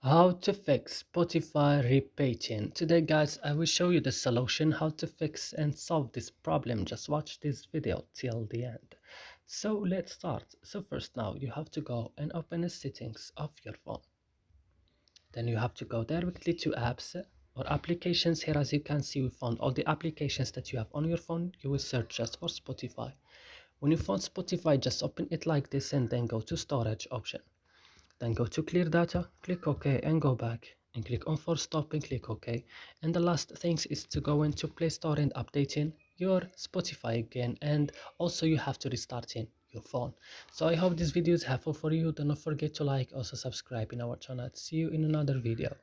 How to fix Spotify repaging. Today guys, I will show you the solution how to fix and solve this problem. Just watch this video till the end. So let's start. So first now you have to go and open the settings of your phone. Then you have to go directly to apps or applications. Here as you can see, we found all the applications that you have on your phone. You will search just for Spotify. When you found Spotify, just open it like this and then go to storage option. Then go to clear data, click OK and go back and click on force stop and click OK. And the last thing is to go into Play Store and updating your Spotify again, and also you have to restart in your phone. So I hope this video is helpful for you. Do not forget to like, also subscribe in our channel. See you in another video.